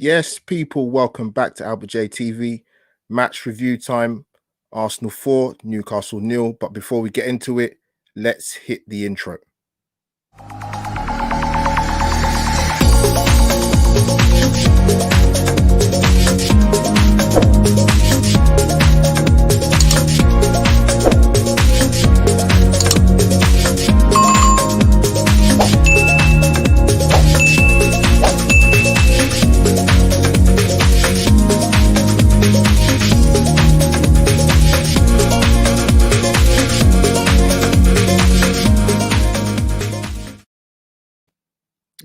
Yes, people, welcome back to Albert J TV. Match review time. Arsenal 4, Newcastle 0. But before we get into it, let's hit the intro.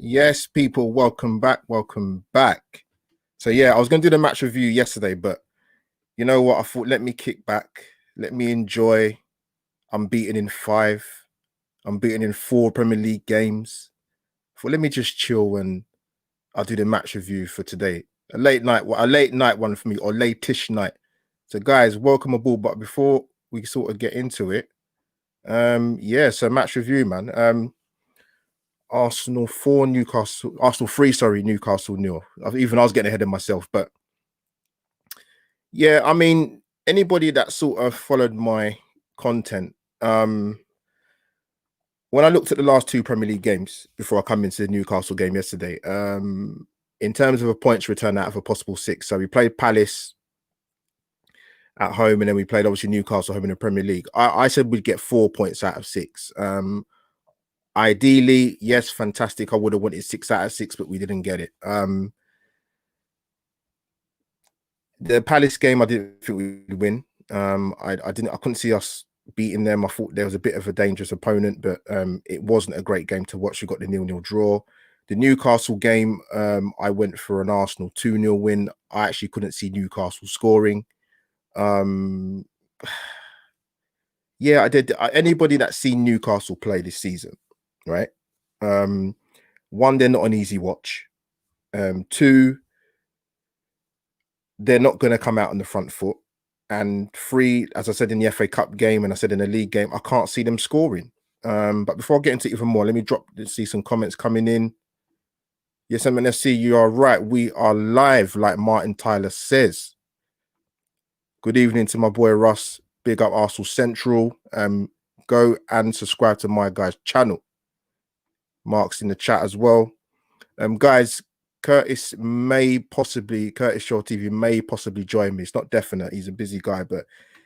Yes, people, welcome back. Welcome back. So, yeah, I was going to do the match review yesterday, but you know what? I thought, let me kick back. Let me enjoy. I'm beaten in 5. I'm beaten in 4 Premier League games. Let me just chill and I'll do the match review for today. A late night one for me, or late-ish night. So, guys, welcome aboard. But before we sort of get into it, so match review, man. Arsenal 4, Arsenal 3, Newcastle 0. Even I was getting ahead of myself, but yeah, I mean, anybody that sort of followed my content, when I looked at the last 2 Premier League games before I come into the Newcastle game yesterday, in terms of a points return out of a possible 6, so we played Palace at home, and then we played obviously Newcastle home in the Premier League. I said we'd get 4 points out of 6. Ideally, yes, fantastic. I would have wanted 6 out of 6, but we didn't get it. The Palace game, I didn't think we'd win. I couldn't see us beating them. I thought there was a bit of a dangerous opponent, but it wasn't a great game to watch. We got the 0-0 draw. The Newcastle game, I went for an Arsenal 2-0 win. I actually couldn't see Newcastle scoring. Yeah, I did. Anybody that's seen Newcastle play this season, right? One, they're not an easy watch. 2, they're not going to come out on the front foot. And 3, as I said in the FA Cup game and I said in the league game, I can't see them scoring. But before I get into it even more, let me see some comments coming in. Yes, MNFC, you are right. We are live, like Martin Tyler says. Good evening to my boy Russ. Big up Arsenal Central. Go and subscribe to my guy's channel. Mark's in the chat as well. Guys, Curtis Shaw TV may possibly join me. It's not definite. He's a busy guy, but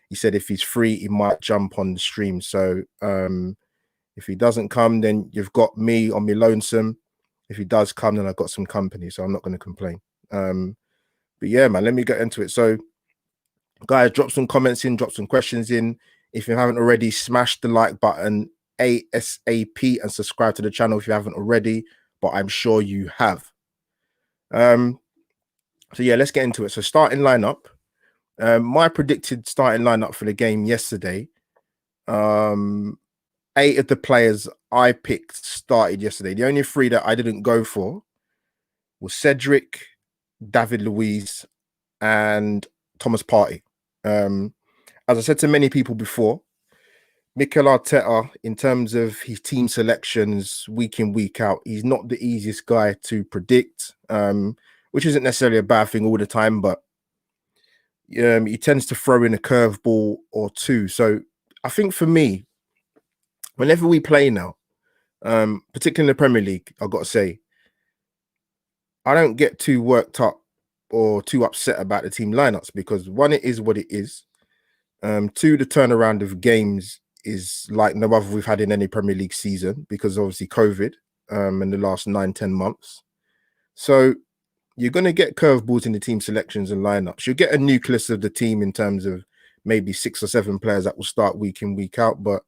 he said if he's free, he might jump on the stream. So if he doesn't come, then you've got me on my lonesome. If he does come, then I've got some company, so I'm not going to complain. But yeah, man, let me get into it. So, guys, drop some comments in, drop some questions in. If you haven't already, smash the like button ASAP and subscribe to the channel if you haven't already, but I'm sure you have. So yeah, let's get into it. So starting lineup, my predicted starting lineup for the game yesterday, 8 of the players I picked started yesterday. The only 3 that I didn't go for was Cedric, David Luiz, and Thomas Partey. As I said to many people before, Mikel Arteta, in terms of his team selections week in, week out, he's not the easiest guy to predict, which isn't necessarily a bad thing all the time, but he tends to throw in a curveball or 2. So I think for me, whenever we play now, particularly in the Premier League, I've got to say, I don't get too worked up or too upset about the team lineups because 1, it is what it is. 2, the turnaround of games is like no other we've had in any Premier League season because obviously COVID in the last 9-10 months. So you're going to get curveballs in the team selections and lineups. You'll get a nucleus of the team in terms of maybe 6 or 7 players that will start week in, week out. But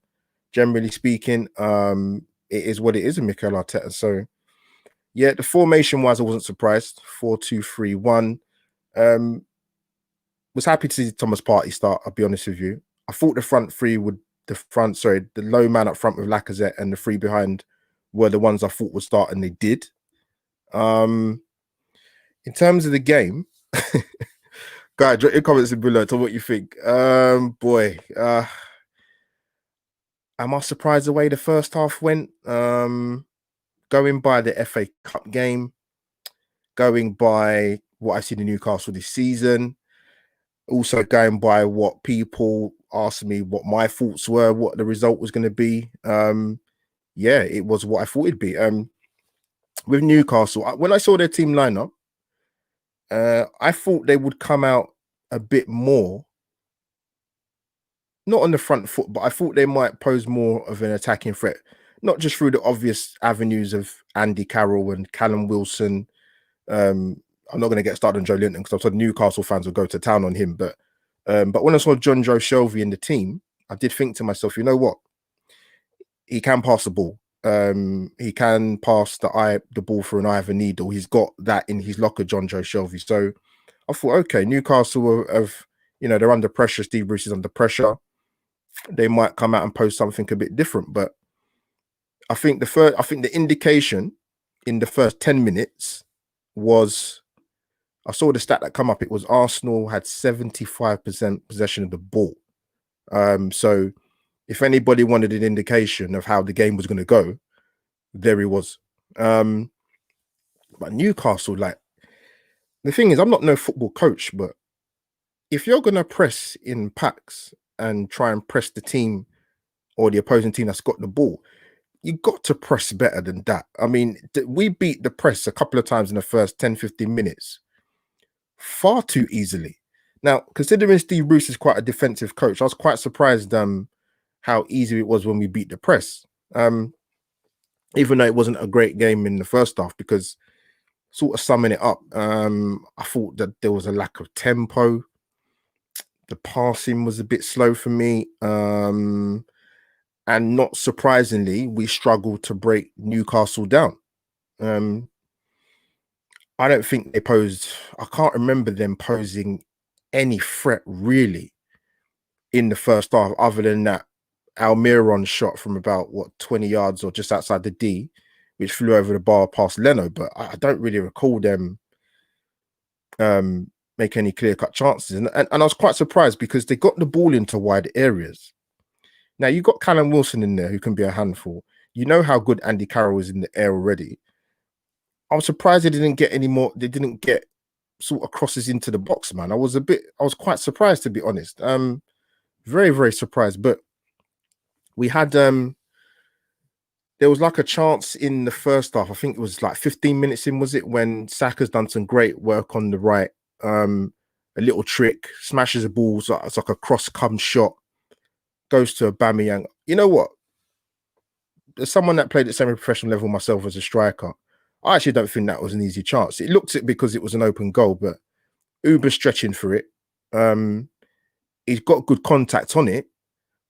generally speaking, it is what it is in Mikel Arteta. So yeah, the formation wise, I wasn't surprised. 4-2-3-1. Was happy to see Thomas Partey start. I'll be honest with you. I thought the low man up front with Lacazette and the 3 behind were the ones I thought would start, and they did. In terms of the game, guys, drop your comments in below. Tell me what you think. Boy, am I surprised the way the first half went? Going by the FA Cup game, going by what I see in Newcastle this season. Also going by what people asked me what my thoughts were, what the result was going to be. Yeah, it was what I thought it'd be. With Newcastle, when I saw their team lineup, I thought they would come out a bit more, not on the front foot, but I thought they might pose more of an attacking threat, not just through the obvious avenues of Andy Carroll and Callum Wilson. I'm not going to get started on Joe Linton because I thought Newcastle fans would go to town on him. But when I saw John Joe Shelby in the team, I did think to myself, you know what? He can pass the ball. He can pass the ball through an eye of a needle. He's got that in his locker, John Joe Shelby. So I thought, okay, Newcastle have, they're under pressure. Steve Bruce is under pressure. They might come out and post something a bit different. But I think the indication in the first 10 minutes was, I saw the stat that come up. It was Arsenal had 75% possession of the ball. So if anybody wanted an indication of how the game was going to go, there he was. But Newcastle, like, the thing is, I'm not no football coach, but if you're going to press in packs and try and press the team or the opposing team that's got the ball, you got to press better than that. I mean, we beat the press a couple of times in the first 10, 15 minutes far too easily. Now, considering Steve Bruce is quite a defensive coach, I was quite surprised how easy it was when we beat the press. Even though it wasn't a great game in the first half, because sort of summing it up, I thought that there was a lack of tempo. The passing was a bit slow for me. And not surprisingly, we struggled to break Newcastle down. I don't think they posed, I can't remember them posing any threat really in the first half, other than that Almiron shot from about 20 yards or just outside the D, which flew over the bar past Leno. But I don't really recall them make any clear-cut chances. And I was quite surprised because they got the ball into wide areas. Now, you got Callum Wilson in there who can be a handful. You know how good Andy Carroll is in the air already. I was surprised they didn't get any more. They didn't get sort of crosses into the box, man. I was quite surprised, to be honest. Very, very surprised. But we had, there was like a chance in the first half. I think it was like 15 minutes in, was it? When Saka's done some great work on the right. A little trick, smashes the ball. So it's like a cross-come shot. Goes to Aubameyang. You know what? As someone that played at semi-professional level myself as a striker, I actually don't think that was an easy chance. It looked it because it was an open goal, but Uber stretching for it. He's got good contact on it,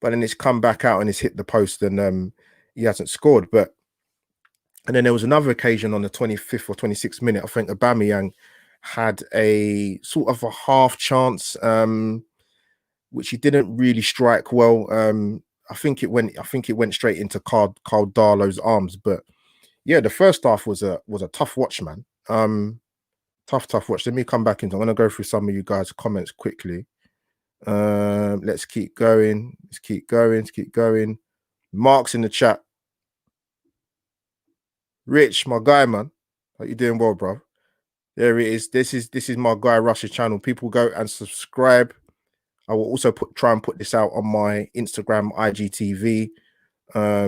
but then it's come back out and it's hit the post and he hasn't scored. And then there was another occasion on the 25th or 26th minute. I think Aubameyang had a sort of a half chance, which he didn't really strike well. I think it went straight into Carl Darlow's arms. But yeah, the first half was a tough watch, man. Tough watch. Let me come back into. I'm gonna go through some of you guys' comments quickly. Let's keep going. Let's keep going. Mark's in the chat. Rich, my guy, man. How you doing, well, bro? There it is. This is my guy Rush's channel. People go and subscribe. I will also try and put this out on my Instagram, IGTV,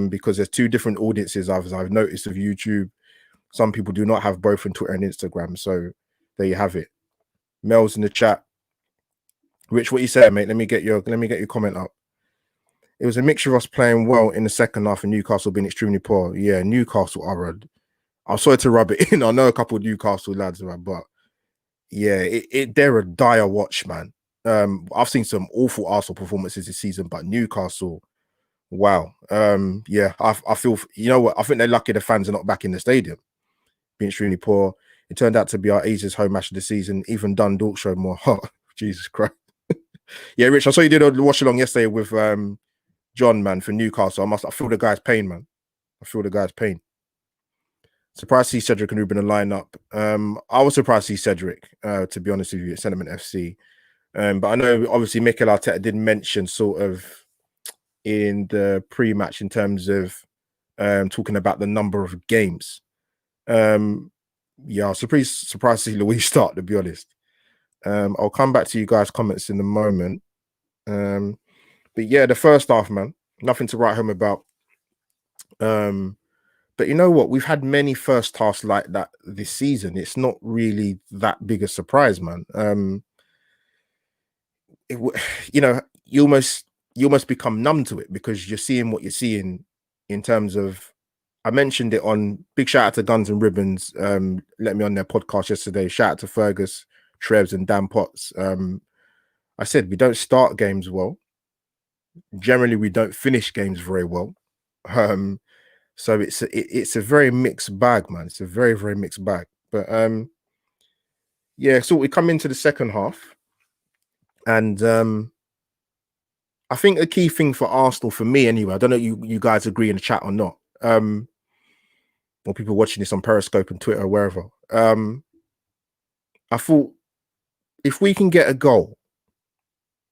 because there's two different audiences I've noticed of YouTube. Some people do not have both on Twitter and Instagram, so there you have it. Mel's in the chat. Rich, what you saying, mate? Let me get your comment up. It was a mixture of us playing well in the second half and Newcastle being extremely poor. Yeah, Newcastle are I'm sorry to rub it in. I know a couple of Newcastle lads, but yeah, they're a dire watch, man. I've seen some awful Arsenal performances this season, but Newcastle, wow. Yeah, I feel, you know what? I think they're lucky the fans are not back in the stadium. Being extremely poor. It turned out to be our easiest home match of the season. Even Dundalk showed more heart. Jesus Christ. Yeah, Rich, I saw you did a watch along yesterday with John, man, for Newcastle. I feel the guy's pain, man. I feel the guy's pain. Surprised to see Cedric and Ruben in the lineup. I was surprised to see Cedric, to be honest with you, at Sentiment FC. But I know, obviously, Mikel Arteta did mention sort of in the pre-match in terms of talking about the number of games. Yeah, I was surprised to see Louise start, to be honest. I'll come back to you guys' comments in a moment. But yeah, the first half, man, nothing to write home about. But you know what? We've had many first halves like that this season. It's not really that big a surprise, man. It, you know, you almost become numb to it because you're seeing what you're seeing in terms of. I mentioned it on big shout out to Guns and Ribbons. Let me on their podcast yesterday. Shout out to Fergus, Trebs, and Dan Potts. I said we don't start games well. Generally, we don't finish games very well. Um, so it's a very mixed bag, man. It's a very mixed bag. But yeah, so we come into the second half, and I think the key thing for Arsenal, for me anyway, I don't know you guys agree in the chat or not. Or people watching this on Periscope and Twitter or wherever. I thought if we can get a goal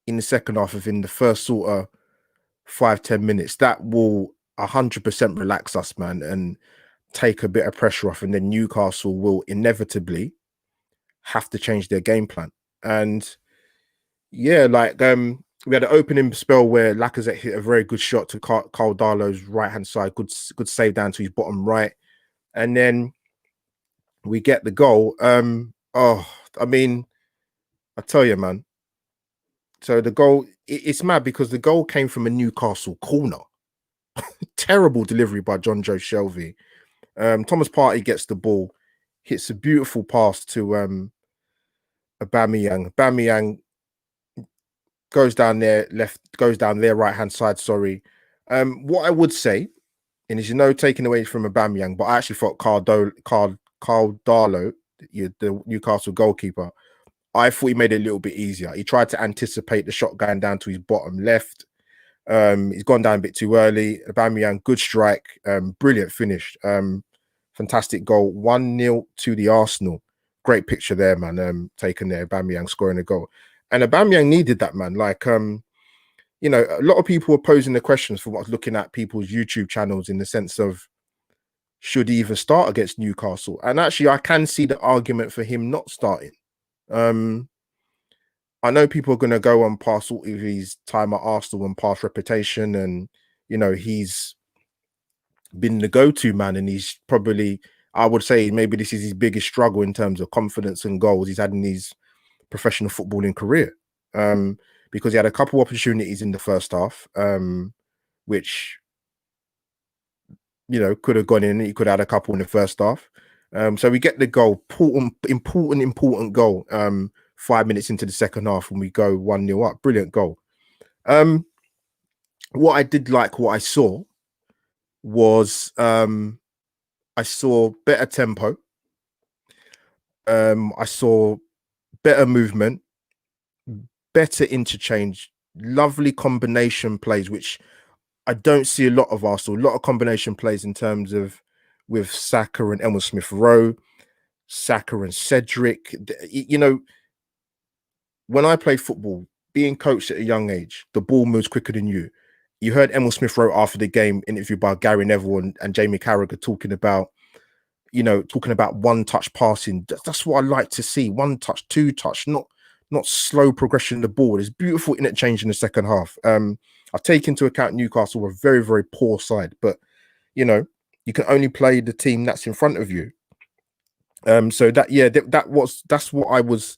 in the second half within the first sort of 5-10 minutes, that will 100% relax us, man, and take a bit of pressure off, and then Newcastle will inevitably have to change their game plan. And yeah, like we had an opening spell where Lacazette hit a very good shot to Carl Darlow's right hand side, good save down to his bottom right, and then we get the goal. I mean, I tell you, man. So the goal, it's mad because the goal came from a Newcastle corner. Terrible delivery by John Joe Shelvey. Thomas Partey gets the ball, hits a beautiful pass to Aubameyang. Aubameyang goes down their right hand side. Sorry. What I would say, and is taking away from Aubameyang, but I actually thought Carl Darlow, the Newcastle goalkeeper, I thought he made it a little bit easier. He tried to anticipate the shot going down to his bottom left. He's gone down a bit too early. Aubameyang, good strike, brilliant finish, fantastic goal. 1-0 to the Arsenal. Great picture there, man. Taken there, Aubameyang scoring a goal, and Aubameyang needed that, man. Like, a lot of people were posing the questions for what's looking at people's YouTube channels in the sense of should he even start against Newcastle? And actually, I can see the argument for him not starting. I know people are going to go on past all of his time at Arsenal and past reputation, and he's been the go-to man, and he's probably, I would say, maybe this is his biggest struggle in terms of confidence and goals he's had in his professional footballing career. Because he had a couple opportunities in the first half, which could have gone in. He could have had a couple in the first half. So we get the goal, important goal. 5 minutes into the second half, when we go 1-0 up, brilliant goal. What I did like, what I saw was I saw better tempo. I saw better movement, better interchange, lovely combination plays, which I don't see a lot of Arsenal. A lot of combination plays in terms of with Saka and Emil Smith-Rowe, Saka and Cedric. When I played football, being coached at a young age, the ball moves quicker than you. You heard Emil Smith-Rowe after the game interviewed by Gary Neville and Jamie Carragher talking about one-touch passing. That's what I like to see. One touch, two touch, not slow progression of the ball. There's beautiful interchange in the second half. I take into account Newcastle were a very, very poor side, but you can only play the team that's in front of you. So that's what I was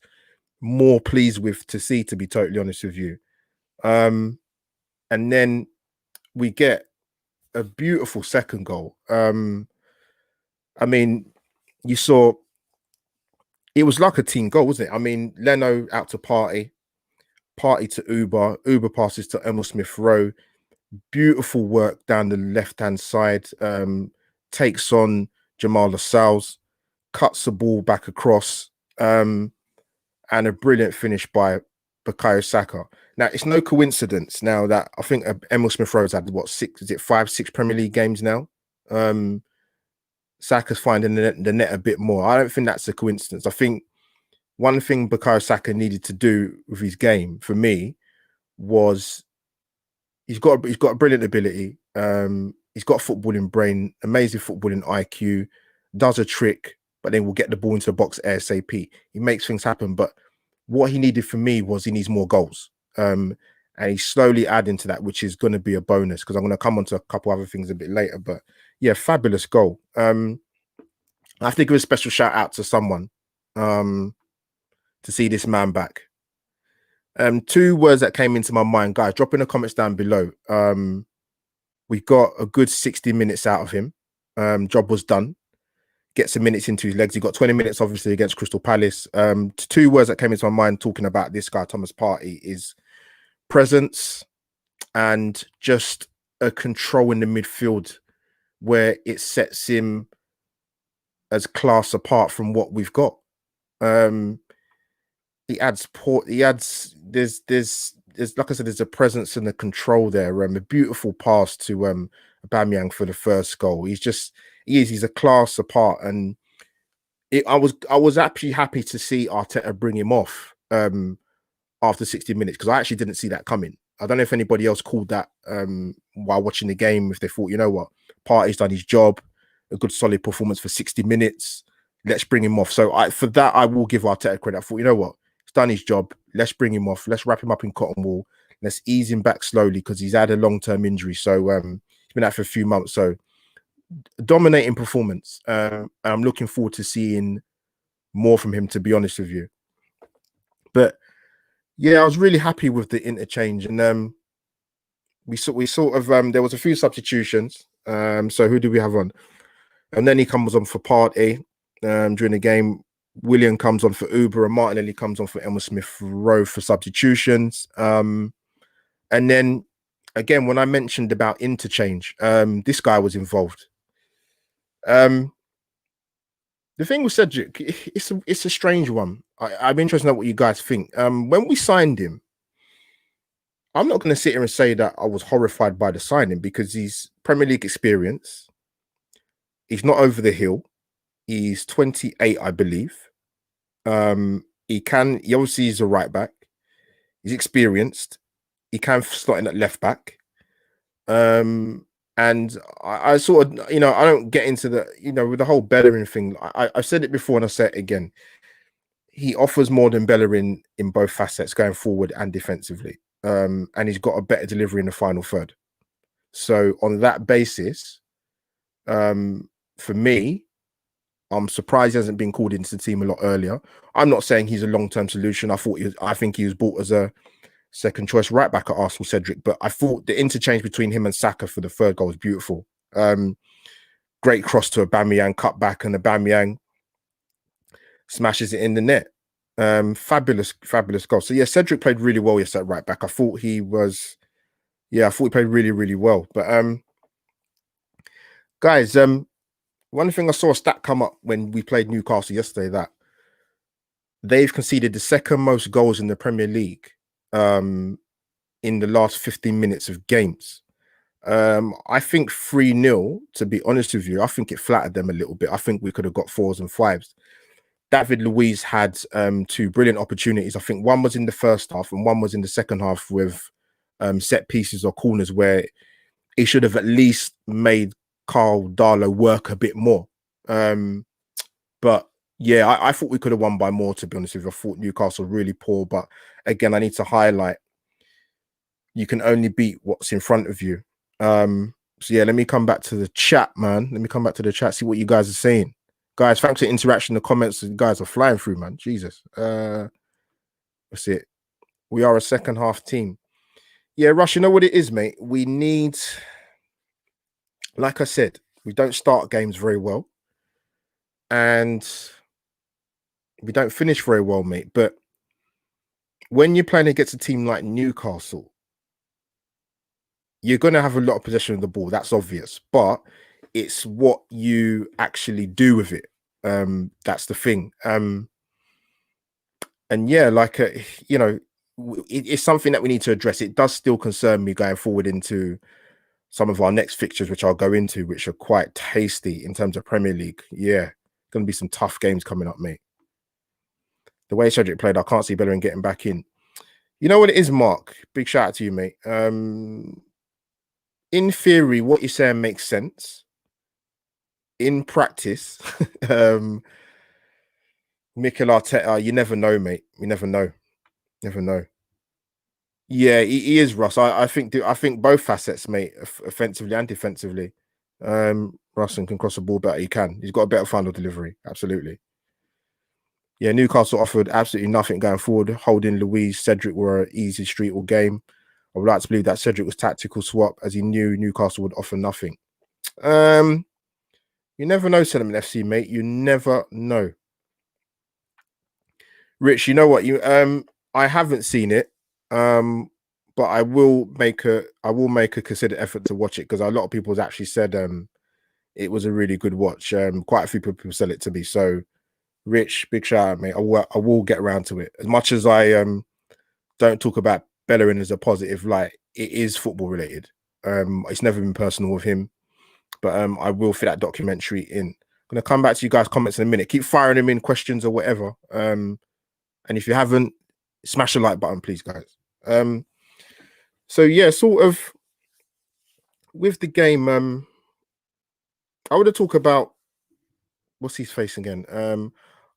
more pleased with to see, to be totally honest with you. And then we get a beautiful second goal. I mean, you saw it was like a team goal, wasn't it? I mean, Leno out to Partey to Uber passes to Emil Smith-Rowe. Beautiful work down the left-hand side. Takes on Jamal Lascelles, cuts the ball back across, and a brilliant finish by Bukayo Saka. Now, it's no coincidence now that I think Emil Smith-Rowe's had, 5-6 Premier League games now? Saka's finding the net a bit more. I don't think that's a coincidence. I think one thing Bukayo Saka needed to do with his game, for me, was he's got a brilliant ability. He's got a footballing brain, amazing footballing IQ, does a trick, but then we'll get the ball into the box ASAP. He makes things happen, but what he needed from me was he needs more goals. And he's slowly adding to that, which is going to be a bonus because I'm going to come on to a couple other things a bit later. But yeah, fabulous goal. I have to give a special shout out to someone to see this man back. Two words that came into my mind, guys. Drop in the comments down below. We got a good 60 minutes out of him. Job was done. Get some minutes into his legs. He got 20 minutes, obviously, against Crystal Palace. Two words that came into my mind talking about this guy, Thomas Partey, is presence and just a control in the midfield where it sets him as class apart from what we've got. He adds there's like I said, there's a presence and a control there. A beautiful pass to Aubameyang for the first goal. He's a class apart, and I was actually happy to see Arteta bring him off after 60 minutes because I actually didn't see that coming. I don't know if anybody else called that while watching the game, if they thought, you know what, Partey's done his job, a good solid performance for 60 minutes. Let's bring him off. So for that, I will give Arteta credit. I thought, you know what, he's done his job. Let's bring him off. Let's wrap him up in cotton wool. Let's ease him back slowly because he's had a long-term injury. So he's been out for a few months. So dominating performance. I'm looking forward to seeing more from him, to be honest with you. But yeah, I was really happy with the interchange, and we sort of there was a few substitutions. So who do we have on? And then he comes on for Partey during the game. Willian comes on for Uber, and Martinelli comes on for Emil Smith-Rowe for substitutions. And then again, when I mentioned about interchange, this guy was involved. The thing with Cedric, it's a strange one. I'm interested to know what you guys think. When we signed him, I'm not going to sit here and say that I was horrified by the signing because he's Premier League experience. He's not over the hill. He's 28, I believe. He obviously he's a right back. He's experienced. He can slot in at left back. And I sort of, I don't get into the, with the whole Bellerin thing. I've said it before and I'll say it again. He offers more than Bellerin in both facets, going forward and defensively. And he's got a better delivery in the final third. So on that basis, for me, I'm surprised he hasn't been called into the team a lot earlier. I'm not saying he's a long-term solution. I think he was bought as a second choice right back at Arsenal, Cedric, but I thought the interchange between him and Saka for the third goal was beautiful. Great cross to Aubameyang, cut back, and Aubameyang smashes it in the net. Fabulous goal. So yeah, Cedric played really well yesterday at right back. I thought he played really, really well. But guys, one thing I saw a stat come up when we played Newcastle yesterday, that they've conceded the second most goals in the Premier League in the last 15 minutes of games. I think 3-0, to be honest with you, I think it flattered them a little bit. I think we could have got 4s and 5s. David Luiz had two brilliant opportunities. I think one was in the first half and one was in the second half with set pieces or corners where he should have at least made Carl Darlow work a bit more. But yeah, I thought we could have won by more, to be honest with you. I thought Newcastle really poor. But again, I need to highlight, you can only beat what's in front of you. So yeah, let me come back to the chat, man. Let me come back to the chat, see what you guys are saying. Guys, thanks for the interaction. The comments, you guys are flying through, man. Jesus. That's it. We are a second half team. Yeah, Rush, you know what it is, mate? We need, like I said, we don't start games very well. And we don't finish very well, mate. But when you're playing against a team like Newcastle, you're going to have a lot of possession of the ball. That's obvious. But it's what you actually do with it. That's the thing. And yeah, like, it's something that we need to address. It does still concern me going forward into some of our next fixtures, which I'll go into, which are quite tasty in terms of Premier League. Yeah, going to be some tough games coming up, mate. The way Cedric played, I can't see Bellerin getting back in. You know what it is, Mark? Big shout out to you, mate. In theory, what you're saying makes sense. In practice, Mikel Arteta, you never know, mate. You never know. Never know. Yeah, he is Russ. I think both facets, mate, offensively and defensively. Russell can cross the ball better. He can. He's got a better final delivery. Absolutely. Yeah, Newcastle offered absolutely nothing going forward. Holding Louise, Cedric were an easy street or game. I would like to believe that Cedric was tactical swap as he knew Newcastle would offer nothing. Um, you never know, Sentiment FC, mate. You never know. Rich, you know what? I haven't seen it. But I will make a considered effort to watch it because a lot of people have actually said it was a really good watch. Quite a few people said it to me. So Rich, big shout out, mate. I will get around to it. As much as I don't talk about Bellerin as a positive light, it is football related. It's never been personal with him, but I will fit that documentary in. I'm gonna come back to you guys' comments in a minute. Keep firing them in, questions or whatever. And if you haven't, smash the like button, please, guys. So yeah, sort of with the game, I want to talk about what's his face again.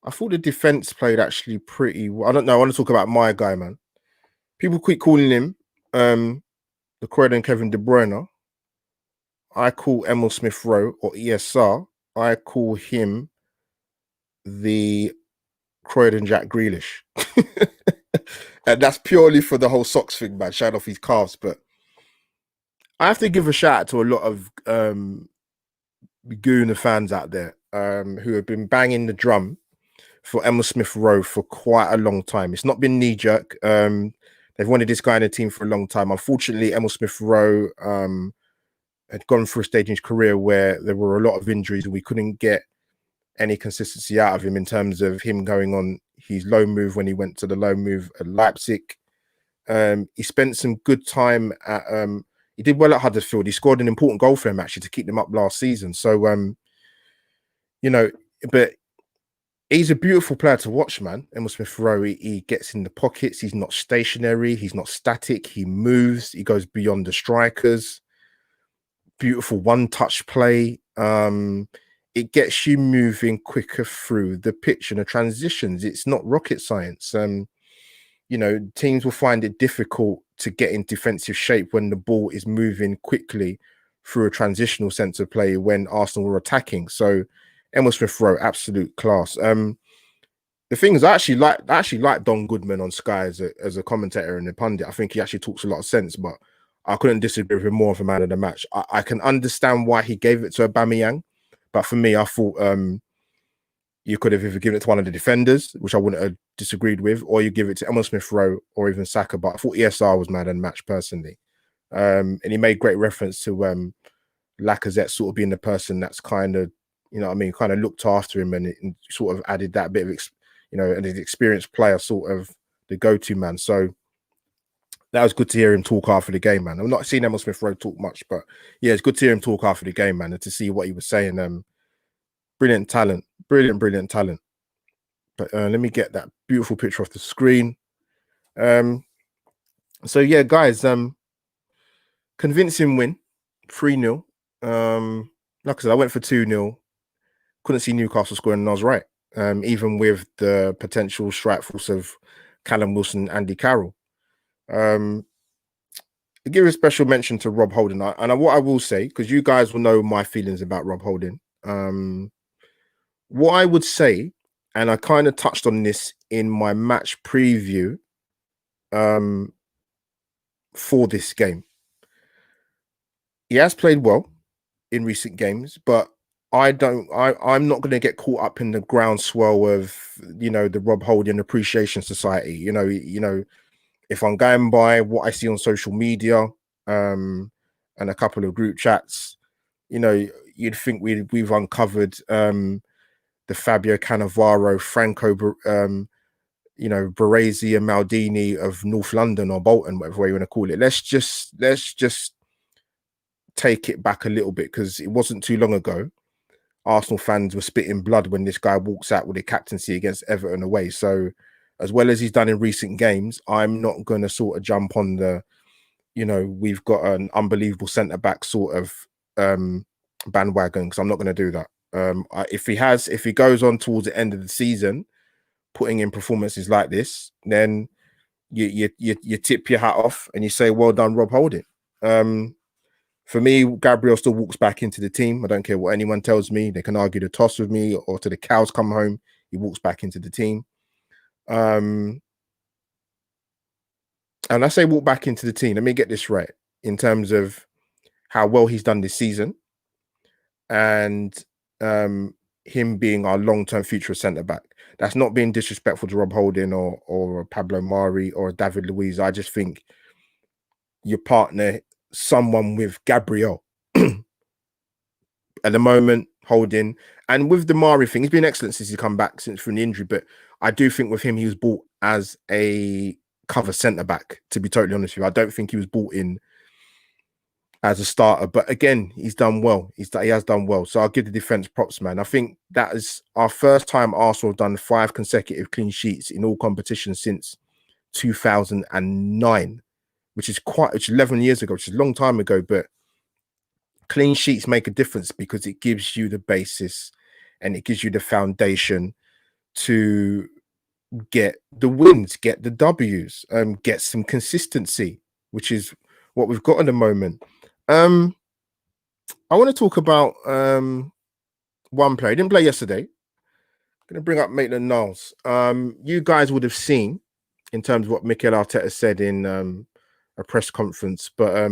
I thought the defense played actually pretty well. I don't know. I want to talk about my guy, man. People keep calling him the Croydon Kevin De Bruyne. I call Emil Smith Rowe or ESR. I call him the Croydon Jack Grealish. And that's purely for the whole socks thing, man. Showing off his calves. But I have to give a shout out to a lot of Gooner fans out there who have been banging the drum for Emil Smith Rowe for quite a long time. It's not been knee jerk. They've wanted this guy in the team for a long time. Unfortunately, Emil Smith Rowe had gone through a stage in his career where there were a lot of injuries and we couldn't get any consistency out of him in terms of him going on his low move when he went to the low move at Leipzig. He spent some good time at he did well at Huddersfield. He scored an important goal for him actually to keep them up last season. So but he's a beautiful player to watch, man. Emil Smith Rowe, he gets in the pockets, he's not stationary, he's not static, he moves, he goes beyond the strikers. Beautiful one-touch play. It gets you moving quicker through the pitch and the transitions. It's not rocket science. Teams will find it difficult to get in defensive shape when the ball is moving quickly through a transitional sense of play when Arsenal were attacking. So Emil Smith Rowe, absolute class. The thing is, I actually like Don Goodman on Sky as a commentator and a pundit. I think he actually talks a lot of sense, but I couldn't disagree with him more of a man of the match. I can understand why he gave it to Aubameyang, but for me, I thought you could have either given it to one of the defenders, which I wouldn't have disagreed with, or you give it to Emil Smith Rowe or even Saka. But I thought ESR was man of the match personally. And he made great reference to Lacazette sort of being the person that's kind of, kind of looked after him and sort of added that bit of, and his experienced player sort of the go-to man. So that was good to hear him talk after the game, man. I'm not seeing Emil Smith Rowe talk much, but yeah, it's good to hear him talk after the game, man, and to see what he was saying. Brilliant talent, brilliant talent. But let me get that beautiful picture off the screen. So yeah, guys, convincing win, 3-0. Like I said, I went for 2-0. Couldn't see Newcastle scoring, and I was right. Even with the potential strike force of Callum Wilson, Andy Carroll. I give a special mention to Rob Holding. And what I will say, because you guys will know my feelings about Rob Holding. What I would say, and I kind of touched on this in my match preview for this game. He has played well in recent games, but I'm not going to get caught up in the groundswell of, the Rob Holding Appreciation Society. If I'm going by what I see on social media and a couple of group chats, you'd think we've uncovered the Fabio Cannavaro, Franco, Baresi and Maldini of North London or Bolton, whatever you want to call it. Let's just take it back a little bit, because it wasn't too long ago Arsenal fans were spitting blood when this guy walks out with a captaincy against Everton away. So as well as he's done in recent games, I'm not going to sort of jump on the, we've got an unbelievable centre-back sort of bandwagon, because I'm not going to do that. If he goes on towards the end of the season putting in performances like this, then you tip your hat off and you say, well done, Rob Holding. For me, Gabriel still walks back into the team. I don't care what anyone tells me. They can argue the toss with me or till the cows come home. He walks back into the team. And I say walk back into the team. Let me get this right in terms of how well he's done this season and him being our long-term future centre-back. That's not being disrespectful to Rob Holding or Pablo Mari or David Luiz. I just think your partner, someone with Gabriel at the moment, Holding, and with the Mari thing, he's been excellent since he's come back from the injury. But I do think with him, he was bought as a cover centre-back, to be totally honest with you. I don't think he was bought in as a starter, but again, he's done well. He has done well. So I'll give the defense props, man. I think that is our first time Arsenal have done 5 consecutive clean sheets in all competitions since 2009, which is 11 years ago, which is a long time ago. But clean sheets make a difference because it gives you the basis and it gives you the foundation to get the wins, get the W's, get some consistency, which is what we've got at the moment. I want to talk about one player. He didn't play yesterday. I'm going to bring up Maitland-Niles. You guys would have seen in terms of what Mikel Arteta said in a press conference, but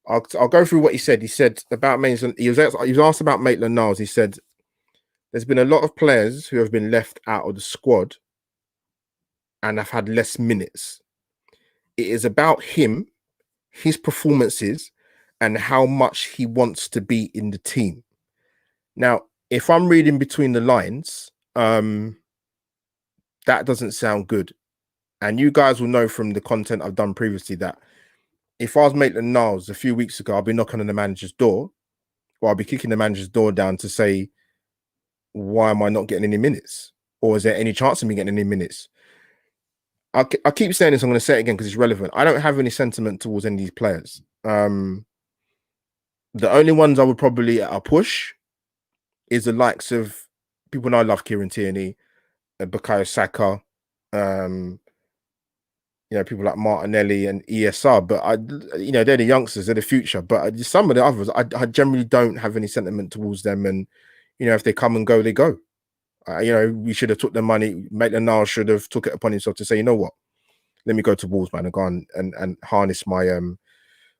I'll go through what he said. He said about Maitland. He was asked about Maitland-Niles. He said there's been a lot of players who have been left out of the squad and have had less minutes. It is about him, his performances, and how much he wants to be in the team. Now, if I'm reading between the lines, that doesn't sound good. And you guys will know from the content I've done previously that if I was Maitland-Niles a few weeks ago, I'd be knocking on the manager's door, or I'd be kicking the manager's door down to say, why am I not getting any minutes? Or is there any chance of me getting any minutes? I keep saying this, I'm going to say it again because it's relevant. I don't have any sentiment towards any of these players. The only ones I would probably push is the likes of people I love, Kieran Tierney, Bukayo Saka, people like Martinelli and ESR. But they're the youngsters, they're the future. But some of the others, I generally don't have any sentiment towards them. And if they come and go, they go. We should have took the money. Maitland-Niles should have took it upon himself to say, you know what, let me go to Wolves, man, and go on and harness my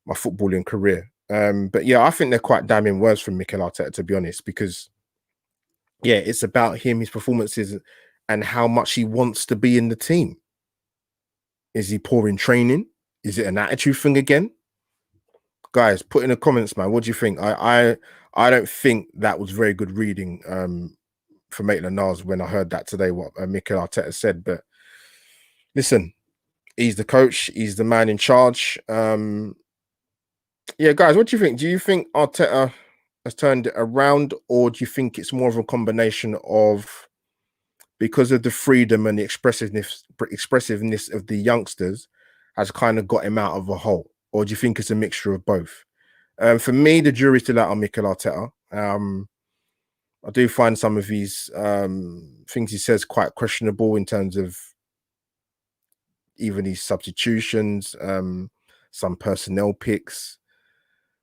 my footballing career. But yeah, I think they're quite damning words from Mikel Arteta, to be honest, because yeah, it's about him, his performances, and how much he wants to be in the team. Is he poor in training? Is it an attitude thing again? Guys, put in the comments, man. What do you think? I don't think that was very good reading for Maitland-Niles when I heard that today, what Mikel Arteta said. But listen, he's the coach, he's the man in charge. Yeah, guys, what do you think? Do you think Arteta has turned it around, or do you think it's more of a combination of because of the freedom and the expressiveness of the youngsters has kind of got him out of a hole? Or do you think it's a mixture of both? For me, the jury's still out on Mikel Arteta. I do find some of his things he says quite questionable in terms of even his substitutions, some personnel picks,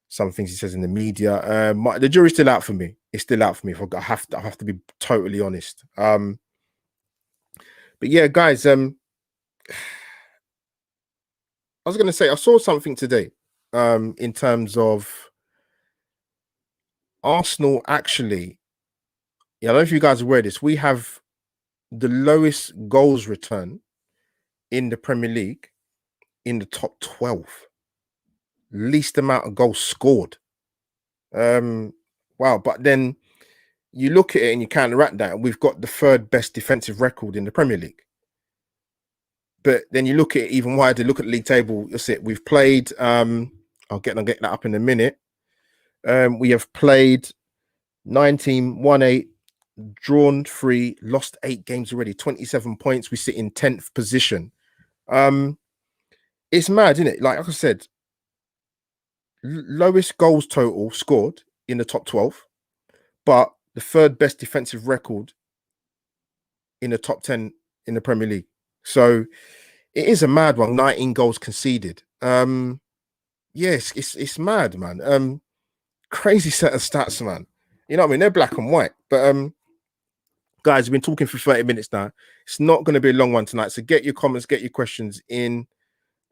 some things he says in the media. The jury's still out for me. It's still out for me. I have to be totally honest. But yeah, guys, I was going to say, I saw something today in terms of Arsenal actually. Yeah, I don't know if you guys are aware of this. We have the lowest goals return in the Premier League in the top 12. Least amount of goals scored. Wow. But then you look at it and you counteract that, and we've got the 3rd best defensive record in the Premier League. But then you look at it even wider, look at the league table. You'll see it. We've played, I'll get that up in a minute. We have played 19, won 8, drawn 3, lost 8 games already, 27 points. We sit in 10th position. It's mad, isn't it? Like I said, lowest goals total scored in the top 12, but the 3rd best defensive record in the top 10 in the Premier League. So it is a mad one. 19 goals conceded. Yes, it's mad, man. Crazy set of stats, man. You know what I mean? They're black and white. But guys, we've been talking for 30 minutes now. It's not going to be a long one tonight. So get your comments, get your questions in.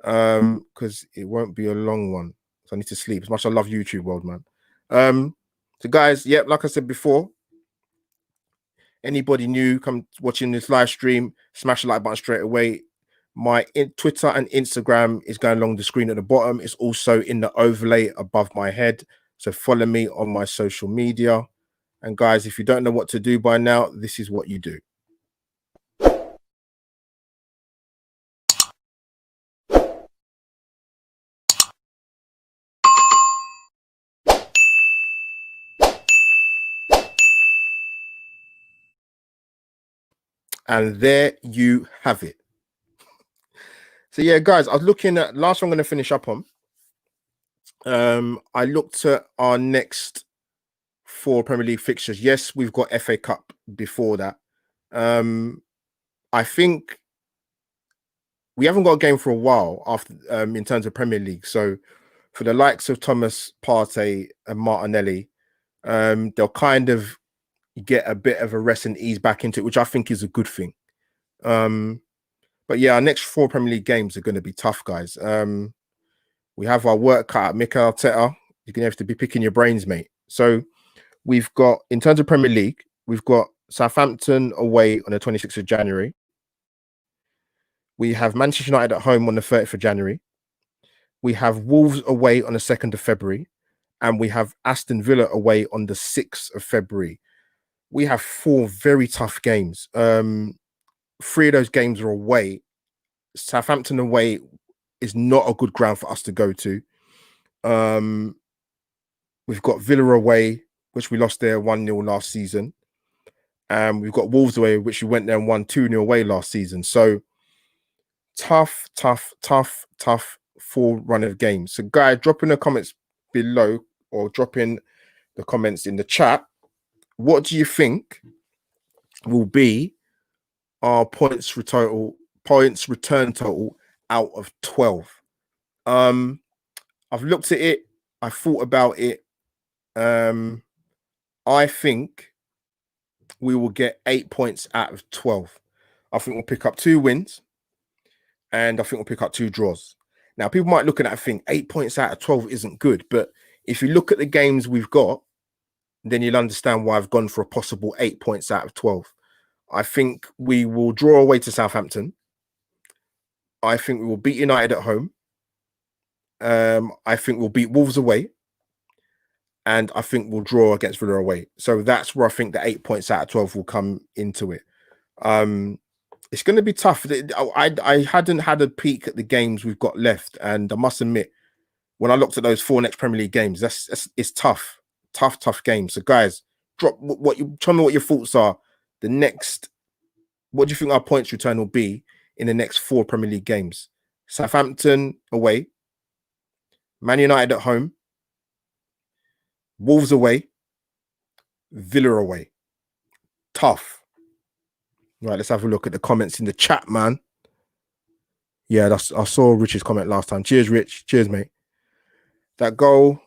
Because it won't be a long one. So I need to sleep. As much as I love YouTube world, man. So guys, yep, like I said before, anybody new come watching this live stream, smash the like button straight away. My Twitter and Instagram is going along the screen at the bottom. It's also in the overlay above my head. So follow me on my social media. And guys, if you don't know what to do by now, this is what you do. And there you have it. So yeah, guys, I was looking at last one I'm going to finish up on. I looked at our next 4 Premier League fixtures. Yes, we've got FA Cup before that. I think we haven't got a game for a while after in terms of Premier League. So for the likes of Thomas Partey and Martinelli, they'll kind of get a bit of a rest and ease back into it, which I think is a good thing. But yeah, our next 4 Premier League games are going to be tough, guys. We have our work cut out. Mikel Arteta, you're going to have to be picking your brains, mate. So we've got, in terms of Premier League, we've got Southampton away on the 26th of January. We have Manchester United at home on the 30th of January. We have Wolves away on the 2nd of February. And we have Aston Villa away on the 6th of February. We have 4 very tough games. 3 of those games are away. Southampton away is not a good ground for us to go to. We've got Villa away, which we lost there 1-0 last season. And we've got Wolves away, which we went there and won 2-0 away last season. So tough 4 run of games. So guys, drop in the comments below or drop in the comments in the chat. What do you think will be our points return total out of 12? I've looked at it. I thought about it. I think we will get 8 points out of 12. I think we'll pick up 2 wins and I think we'll pick up 2 draws. Now, people might look at that and think 8 points out of 12 isn't good. But if you look at the games we've got, then you'll understand why I've gone for a possible 8 points out of 12. I think we will draw away to Southampton. I think we will beat United at home. I think we'll beat Wolves away. And I think we'll draw against Villa away. So that's where I think the 8 points out of 12 will come into it. It's going to be tough. I hadn't had a peek at the games we've got left. And I must admit, when I looked at those 4 next Premier League games, it's tough. Tough games. So guys, tell me what your thoughts are. What do you think our points return will be in the next 4 Premier League games? Southampton away, Man United at home, Wolves away, Villa away. Tough. Right, let's have a look at the comments in the chat, man. Yeah, I saw Rich's comment last time. Cheers, Rich. Cheers, mate. That goal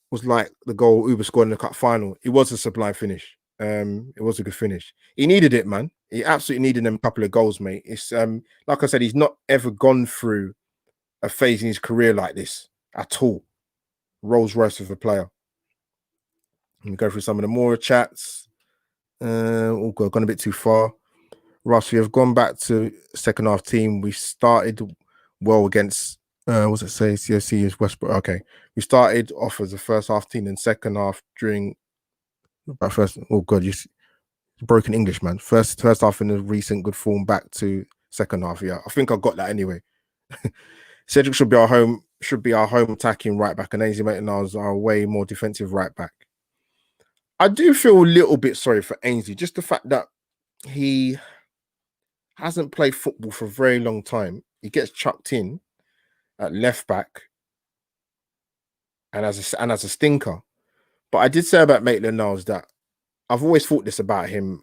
was like the goal Uber scored in the cup final. It was a sublime finish. It was a good finish. He needed it, man. He absolutely needed them couple of goals, mate. It's like I said, he's not ever gone through a phase in his career like this at all. Rolls Royce of a player. Let me go through some of the more chats. Gone a bit too far. Russ, we have gone back to second half team. We started well against what's it say? CSC is Westbrook. Okay. We started off as a first half team and second half during first. Oh god, you broken English, man. First half in the recent good form back to second half. Yeah, I think I got that anyway. Cedric should be our home attacking right back, and Ainsley Maitland-Niles are way more defensive right back. I do feel a little bit sorry for Ainsley, just the fact that he hasn't played football for a very long time. He gets chucked in at left back and as a stinker. But I did say about Maitland-Niles that I've always thought this about him.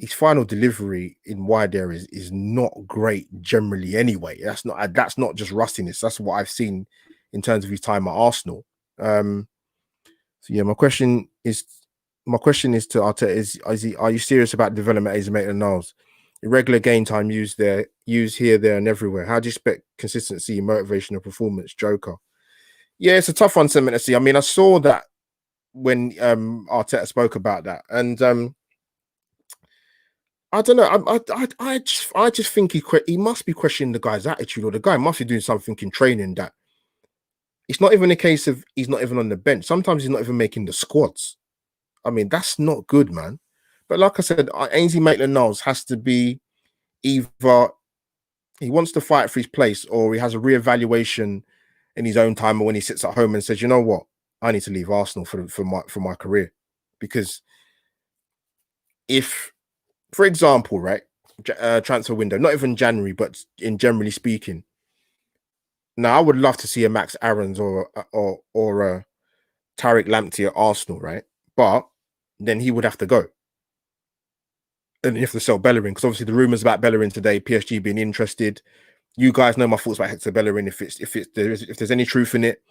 his final delivery in wide areas is not great generally anyway. That's not just rustiness. That's what I've seen in terms of his time at Arsenal. So yeah, my question is to Arteta are you serious about development as Maitland-Niles? Irregular game time used here, there, and everywhere. How do you expect consistency, motivation, and performance? Joker. Yeah, it's a tough one to see. I mean, I saw that when Arteta spoke about that, and I don't know. I just think he must be questioning the guy's attitude, or the guy must be doing something in training that it's not even a case of he's not even on the bench. Sometimes he's not even making the squads. I mean, that's not good, man. But like I said, Ainsley Maitland-Niles has to be either he wants to fight for his place, or he has a reevaluation in his own time, or when he sits at home and says, "You know what? I need to leave Arsenal for my career." Because if, for example, right, transfer window, not even January, but in generally speaking, now I would love to see a Max Aarons or a Tariq Lamptey at Arsenal, right? But then he would have to go. And you have to sell Bellerin, because obviously the rumors about Bellerin today, PSG being interested. You guys know my thoughts about Hector Bellerin. If there's any truth in it,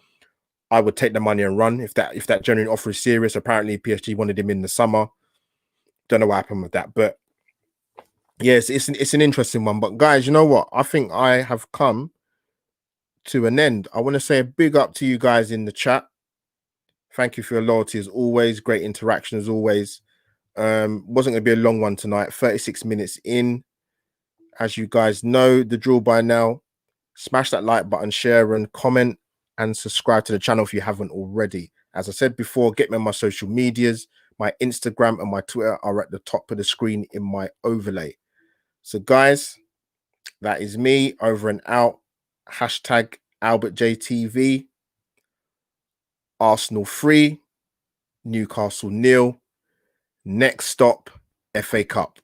I would take the money and run. If that genuine offer is serious, apparently PSG wanted him in the summer. Don't know what happened with that, but yes, it's an interesting one. But guys, you know what? I think I have come to an end. I want to say a big up to you guys in the chat. Thank you for your loyalty as always. Great interaction as always. Wasn't going to be a long one tonight. 36 minutes in. As you guys know the drill by now. Smash that like button, share and comment, and subscribe to the channel if you haven't already. As I said before, get me on my social medias. My Instagram and my Twitter are at the top of the screen in my overlay. So guys, that is me over and out. Hashtag AlbertJTV. Arsenal 3, Newcastle 0. Next stop, FA Cup.